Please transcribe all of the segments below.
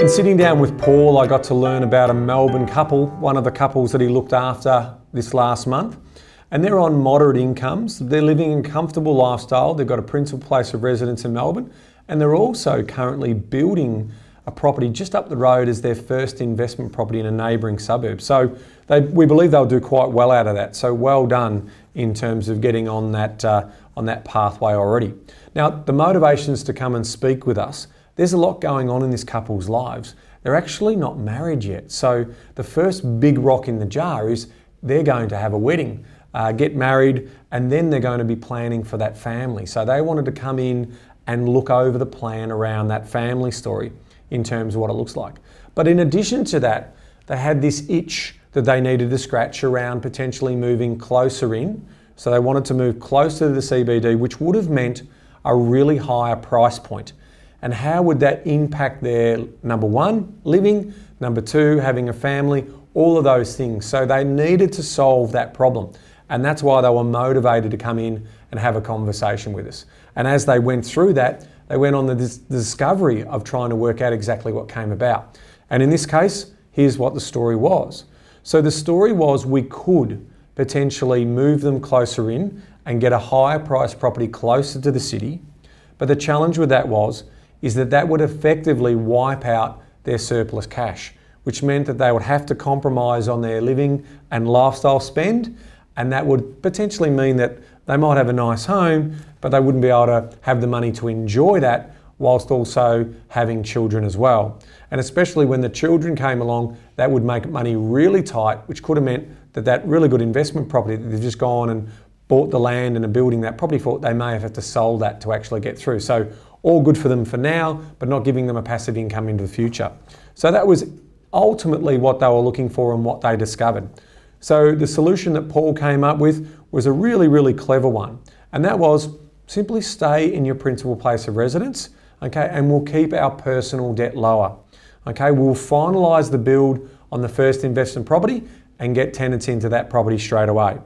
In sitting down with Paul, I got to learn about a Melbourne couple, one of the couples that he looked after this last month. And they're on moderate incomes. They're living a comfortable lifestyle. They've got a principal place of residence in Melbourne. And they're also currently building a property just up the road as their first investment property in a neighbouring suburb. So we believe they'll do quite well out of that. So well done in terms of getting on that pathway already. Now, the motivations to come and speak with us, there's a lot going on in this couple's lives. They're actually not married yet. So the first big rock in the jar is they're going to have a wedding, get married, and then they're going to be planning for that family. So they wanted to come in and look over the plan around that family story in terms of what it looks like. But in addition to that, they had this itch that they needed to scratch around potentially moving closer in. So they wanted to move closer to the CBD, which would have meant a really higher price point. And how would that impact their, number one, living, number two, having a family, all of those things. So they needed to solve that problem. And that's why they were motivated to come in and have a conversation with us. And as they went through that, they went on the discovery of trying to work out exactly what came about. And in this case, here's what the story was. So the story was we could potentially move them closer in and get a higher price property closer to the city. But the challenge with that is that would effectively wipe out their surplus cash, which meant that they would have to compromise on their living and lifestyle spend. And that would potentially mean that they might have a nice home, but they wouldn't be able to have the money to enjoy that whilst also having children as well. And especially when the children came along, that would make money really tight, which could have meant that really good investment property that they've just gone and bought the land and are building that property for, they may have had to sell that to actually get through. So all good for them for now, but not giving them a passive income into the future. So that was ultimately what they were looking for and what they discovered. So the solution that Paul came up with was a really, really clever one. And that was simply stay in your principal place of residence, okay, and we'll keep our personal debt lower. Okay, we'll finalise the build on the first investment property and get tenants into that property straight away.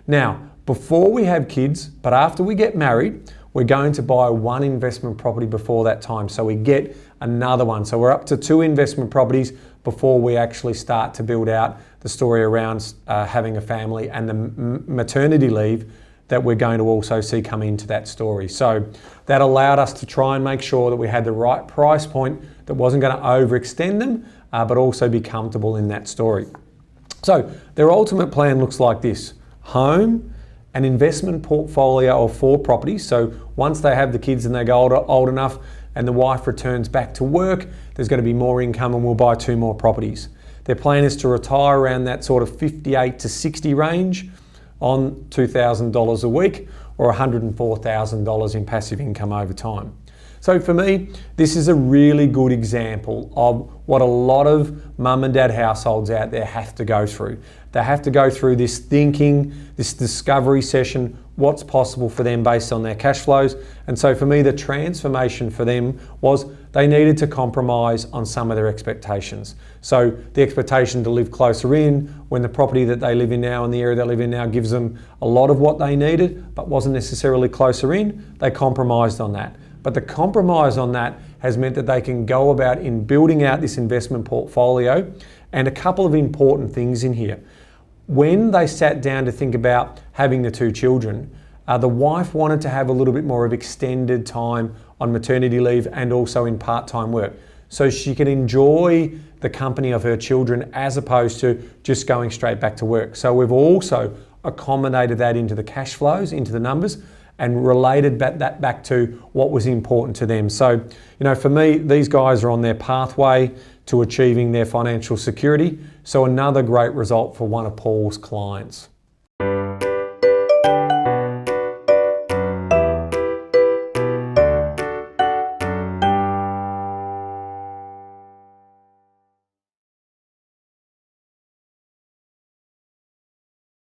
Now, before we have kids, but after we get married, we're going to buy one investment property before that time. So we get another one. So we're up to 2 investment properties before we actually start to build out the story around having a family and the maternity leave that we're going to also see come into that story. So that allowed us to try and make sure that we had the right price point that wasn't going to overextend them, but also be comfortable in that story. So their ultimate plan looks like this: home, an investment portfolio of 4 properties. So once they have the kids and they go old enough and the wife returns back to work, there's going to be more income and we'll buy 2 more properties. Their plan is to retire around that sort of 58 to 60 range on $2,000 a week or $104,000 in passive income over time. So for me, this is a really good example of what a lot of mum and dad households out there have to go through. They have to go through this thinking, this discovery session, what's possible for them based on their cash flows. And so for me, the transformation for them was they needed to compromise on some of their expectations. So the expectation to live closer in when the property that they live in now and the area they live in now gives them a lot of what they needed, but wasn't necessarily closer in, they compromised on that. But the compromise on that has meant that they can go about in building out this investment portfolio. And a couple of important things in here. When they sat down to think about having the 2 children, the wife wanted to have a little bit more of extended time on maternity leave and also in part-time work, so she could enjoy the company of her children as opposed to just going straight back to work. So we've also accommodated that into the cash flows, into the numbers, and related that back to what was important to them. So, for me, these guys are on their pathway to achieving their financial security. So another great result for one of Paul's clients.